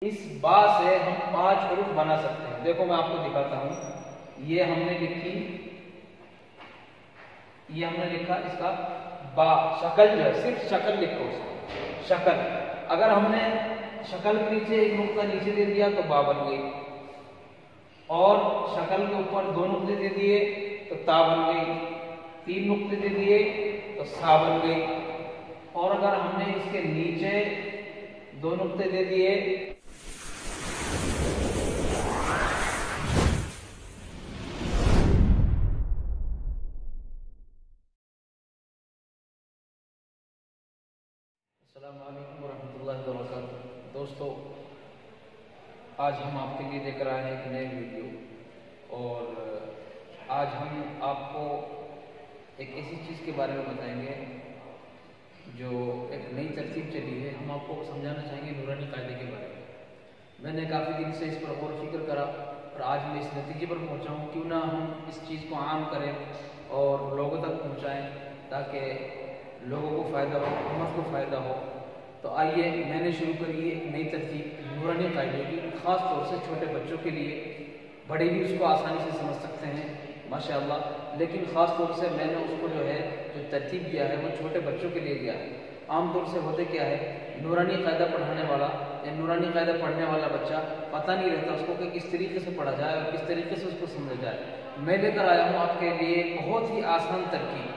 इस बा से हम 5 हरूफ बना सकते हैं। देखो मैं आपको दिखाता हूं। ये हमने लिखी, ये हमने लिखा इसका बा, शक्ल जो है, सिर्फ शक्ल लिखो उसको, शक्ल। अगर हमने शक्ल के नीचे एक नुक्ता नीचे दे दिया तो बा बन गई, और शक्ल के ऊपर 2 नुक्ते दे दिए तो ता बन गई, 3 नुक्ते दे दिए तो सा बन गई, और अगर हमने इसके नीचे 2 नुक्ते दे दिए अस्सलामु अलैकुम वरहमतुल्लाहि वबरकातुहू। दोस्तों, आज हम आपके लिए लेकर आए हैं एक नई वीडियो, और आज हम आपको एक ऐसी चीज़ के बारे में बताएंगे जो एक नई तरतीब चली है। हम आपको समझाना चाहेंगे नूरानी कायदे के बारे में। मैंने काफ़ी दिन से इस पर गौर फिक्र करा और आज मैं इस नतीजे पर पहुंचा हूं, क्यों ना हम इस चीज़ को आम करें और लोगों तक पहुंचाएं ताकि लोगों को फ़ायदा हो, उम्मत को फ़ायदा हो। तो आइए, मैंने शुरू करी एक नई तरतीब नूरानी कायदे की, ख़ास तौर से छोटे बच्चों के लिए। बड़े भी उसको आसानी से समझ सकते हैं माशाअल्लाह, लेकिन ख़ास तौर से मैंने उसको जो है जो तरतीब दिया है वो छोटे बच्चों के लिए दिया है। आमतौर से होते क्या है, नूरानी कायदा पढ़ाने वाला या नूरानी कायदा पढ़ने वाला बच्चा पता नहीं रहता उसको कि किस तरीके से पढ़ा जाए और किस तरीके से उसको समझा जाए। मैं लेकर आया हूँ आपके लिए बहुत ही आसान तरकीब,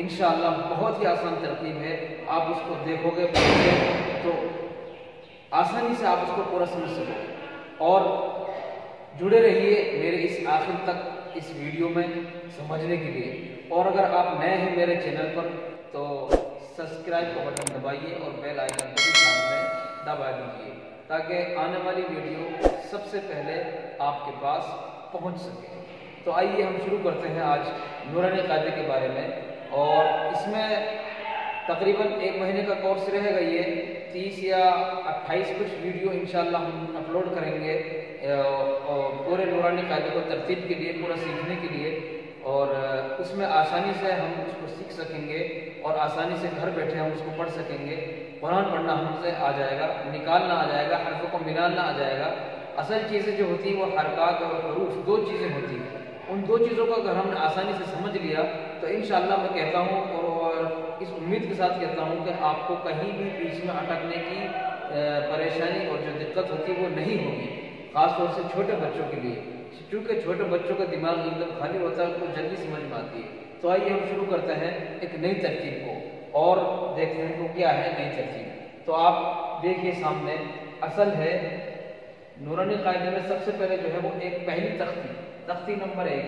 इंशाअल्लाह बहुत ही आसान तरकीब है। आप उसको देखोगे, पढ़ोगे तो आसानी से आप उसको पूरा समझ सकोगे। और जुड़े रहिए मेरे इस आखिर तक इस वीडियो में समझने के लिए। और अगर आप नए हैं मेरे चैनल पर तो सब्सक्राइब का बटन दबाइए और बेल आइकन को भी साथ में दबा दीजिए ताकि आने वाली वीडियो सबसे पहले आपके पास पहुंच सके। तो आइए हम शुरू करते हैं आज नूरानी कायदे के बारे में। और इसमें तकरीबन 1 महीने का कोर्स रहेगा। ये 30 या 28 कुछ वीडियो इंशाअल्लाह हम अपलोड करेंगे पूरे नूरानी कायदे को तरतीब के लिए, पूरा सीखने के लिए। और उसमें आसानी से हम उसको सीख सकेंगे और आसानी से घर बैठे हम उसको पढ़ सकेंगे। कुरान पढ़ना हमसे आ जाएगा, निकालना आ जाएगा, हर्फ़ों को मिलाना आ जाएगा। असल चीज़ें जो होती हैं वो हरकत और हरूफ 2 चीज़ें होती हैं। उन 2 चीज़ों को अगर हमने आसानी से समझ लिया तो इंशाअल्लाह मैं कहता हूँ और इस उम्मीद के साथ कहता हूँ कि आपको कहीं भी बीच में अटकने की परेशानी और जो दिक्कत होती है वो नहीं होगी, ख़ास तौर से छोटे बच्चों के लिए, क्योंकि छोटे बच्चों का दिमाग एकदम खाली होता है, उनको जल्दी समझ में आती है। तो आइए हम शुरू करते हैं एक नई तरकीब को और देखते हैं तो क्या है नई तरकीब। तो आप देखिए सामने, असल है नूरानी कायदे में सबसे पहले जो है वो एक पहली तख्ती नंबर 1,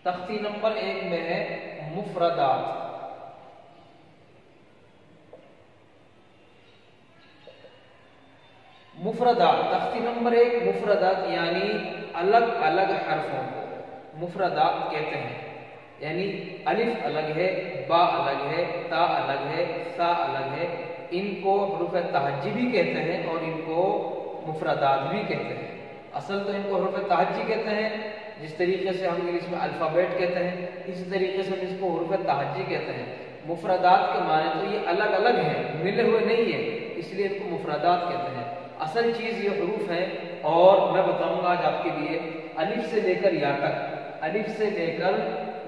तख्ती नंबर 1 में है मुफरदात। मुफरदात, तख्ती नंबर 1 मुफरदात यानी अलग अलग हरफों को मुफरदात कहते हैं। यानी अलिफ अलग है, बा अलग है, ता अलग है, सा अलग है। इनको हरूफ तहज्जी भी कहते हैं और इनको मुफरदात भी कहते हैं। असल तो इनको हरूफ तहज्जी कहते हैं, जिस तरीके से हम इंग्लिश में अल्फ़ाबेट कहते हैं, इसी तरीके से हम इसको हरूफ तहज्जी कहते हैं। मुफरदात के माने तो ये अलग अलग हैं, मिले हुए नहीं है, इसलिए इनको मुफरदात कहते हैं। असल चीज़ ये हरूफ है। और मैं बताऊंगा आज आपके लिए अलिफ से लेकर या तक, अलिफ से लेकर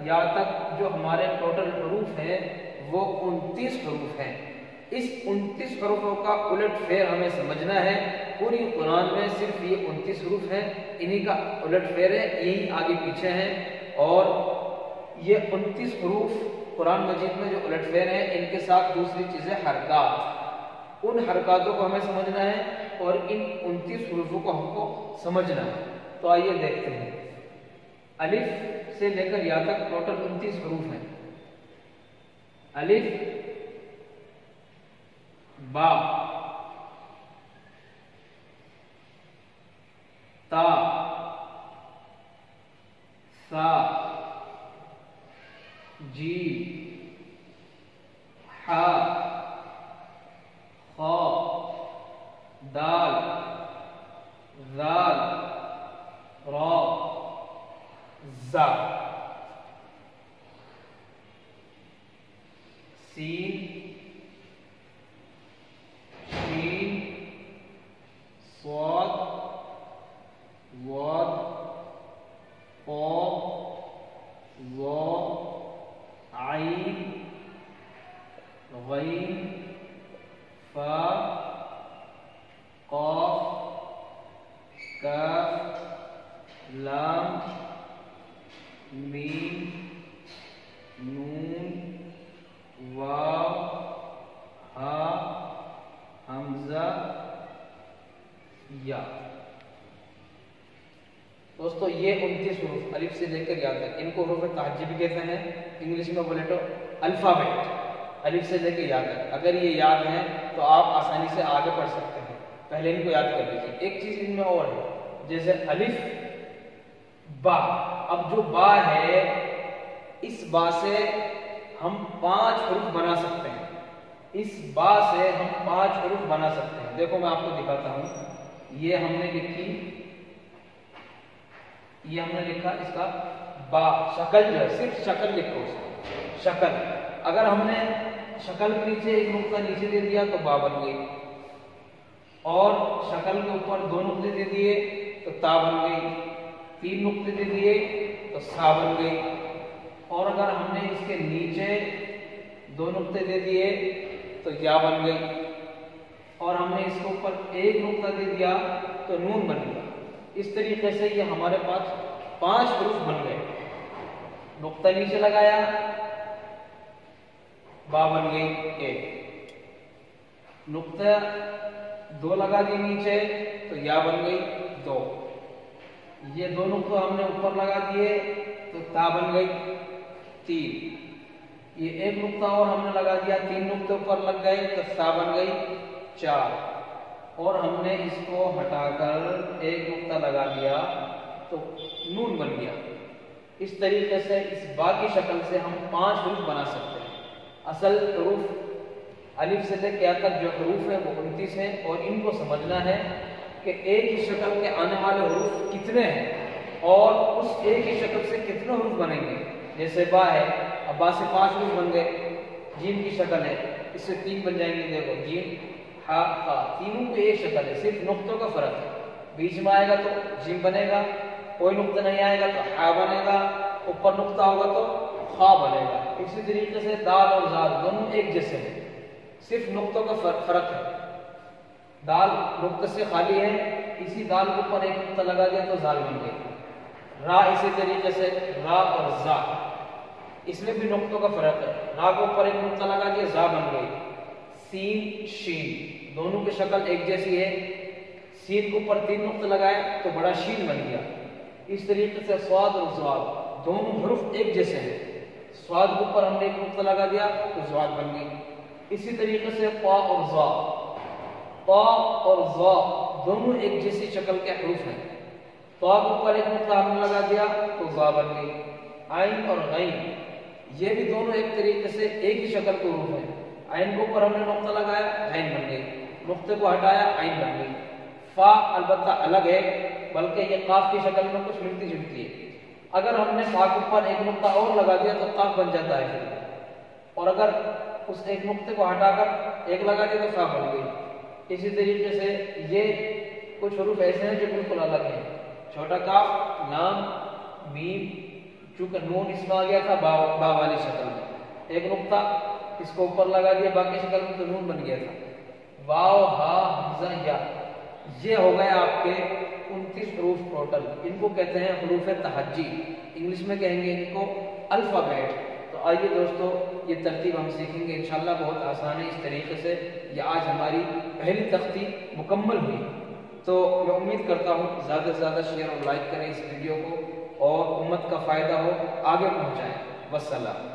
या तक जो हमारे टोटल हरूफ हैं वो 29 हरूफ हैं। इस 29 हरूफों का उलट फेर हमें समझना है। पूरी कुरान में सिर्फ ये 29 हरूफ हैं, इन्हीं का उलट फेर है, यही आगे पीछे हैं। और ये 29 हरूफ कुरान मजीद में जो उलट फेर है, इनके साथ दूसरी चीज़ है हरकत। उन हरकतों को हमें समझना है और इन 29 हरूफों को हमको समझना है। तो आइए देखते हैं। अलिफ से लेकर या तक टोटल 29 हरूफ हैं। अलिफ, बा, ता, सा, जी, हा, खा, दाल, जाल, रा, जा। सीन, शीन, स्वाद, वाद, कॉफ, ज़ा, आइन, गैन, फा, क़ाफ, काफ, लाम, मीम, नून, वाव, हा, हमजा, या। दोस्तों ये 29 हुरूफ अलिफ से लेकर या तक, इनको हुरूफ तहज्जी भी कहते हैं, इंग्लिश में बोले तो अल्फाबेट, अलिफ से लेकर या तक। अगर ये याद है तो आप आसानी से आगे पढ़ सकते हैं, पहले इनको याद कर लीजिए। एक चीज इनमें और है, जैसे अलिफ, बा। अब जो बा है, इस बा से हम 5 हुरूफ बना सकते हैं, इस बा से हम 5 हुरूफ बना सकते हैं। देखो मैं आपको दिखाता हूं, ये हमने लिखी, ये हमने लिखा इसका बा, शक्ल जो है, सिर्फ शक्ल लिखो उसको, शक्ल। अगर हमने शक्ल के नीचे एक नुक्ता नीचे दे दिया तो बा बन गई, और शक्ल के ऊपर 2 नुक्ते दे दिए तो ता बन गई, 3 नुक्ते दे दिए तो सा बन गई, और अगर हमने इसके नीचे 2 नुक्ते दे दिए तो या बन गई, और हमने इसके ऊपर 1 नुक्ता दे दिया तो नून बन गया। इस तरीके से ये हमारे पास 5 हुरूफ बन गए। नुक्ता नीचे लगाया, बा बन गई 1, नुक्ता 2 लगा दिए नीचे तो या बन गई 2, ये 2 नुक्ता हमने ऊपर लगा दिए तो ता बन गई 3, ये 1 नुक्ता और हमने लगा दिया, 3 नुक्ते ऊपर लग गए तो सा बन गई 4, और हमने इसको हटाकर 1 नुक्ता लगा दिया तो नून बन गया। इस तरीके से इस बा की शक्ल से हम 5 हुरूफ बना सकते हैं। असल हुरूफ अलिफ से लेकर या तक जो हुरूफ है वो 29 है, और इनको समझना है कि एक ही शक्ल के आने वाले हुरूफ कितने हैं, और उस एक ही शक्ल से कितने हुरूफ बनेंगे। जैसे बा है, अब बा से 5 हुरूफ बन गए। जीम की शक्ल है, इससे 3 बन जाएंगे। देखो जीम, हा, हा, तीनों की एक शक्ल है, सिर्फ नुक्तों का फर्क है। बीच में आएगा तो जीम बनेगा, कोई नुक्ता नहीं आएगा तो हा बनेगा, ऊपर नुक्ता होगा तो खा बनेगा। इसी तरीके से दाल और जाल दोनों एक जैसे हैं, सिर्फ नुक्तों का फर्क है। दाल नुक्ते से खाली है, इसी दाल के ऊपर 1 नुक्ता लगा दिया तो जाल बन गई। रा इसी तरीके से रा और जा, इसमें भी नुक्तों का फर्क है। रा के ऊपर 1 नुक्ता लगा दिया, जा बन गई। सीन, शीन दोनों की शक्ल एक जैसी है, सीन के ऊपर 3 नुक्ते लगाए तो बड़ा शीन बन गया। इस तरीके से स्वाद और ज़्वाद दोनों हुरूफ एक जैसे हैं। स्वाद के ऊपर हमने 1 नुक्ता लगा दिया तो ज़्वाद बन गई। इसी तरीके से ता और ज़ा, ता और ज़ा दोनों एक जैसी शक्ल के हुरूफ हैं। ता के ऊपर 1 नुक्ता हमने लगा दिया तो ज़ा बन गई। आइन और गैन ये भी दोनों एक तरीके से एक ही शक्ल के हुरूफ हैं। आइन के ऊपर हमने नुक्ता लगाया, गैन बन गई, नुक्ते को हटाया, आइन बन गई। फा अलबत्ता अलग है, बल्कि ये काफ की शक्ल में कुछ मिलती जुलती है। अगर हमने फा के ऊपर 1 नुक्ता और लगा दिया तो काफ बन जाता है फिर, और अगर उस 1 नुक्ते को हटाकर 1 लगा दिया तो फा बन गई। इसी तरीके से ये कुछ हुरूफ ऐसे हैं जो बिल्कुल अलग हैं। छोटा काफ, लाम, मीम, चूंकि नून इसमें आ गया था बा वाली शक्ल में, 1 नुक्ता इसको ऊपर लगा दिया बाकी शक्ल में तो नून बन गया था। वाव, हा, हमजा, या, ये हो गए आपके 29 हुरूफ टोटल। इनको कहते हैं हुरूफ तहज्जी, इंग्लिश में कहेंगे इनको अल्फाबेट। तो आइए दोस्तों ये तरतीब हम सीखेंगे इंशाल्लाह, बहुत आसान है। इस तरीके से ये आज हमारी पहली तख्ती मुकम्मल हुई। तो मैं उम्मीद करता हूँ ज़्यादा से ज़्यादा शेयर और लाइक करें इस वीडियो को, और उम्मत का फ़ायदा हो, आगे पहुँचाएँ। वस्सलाम।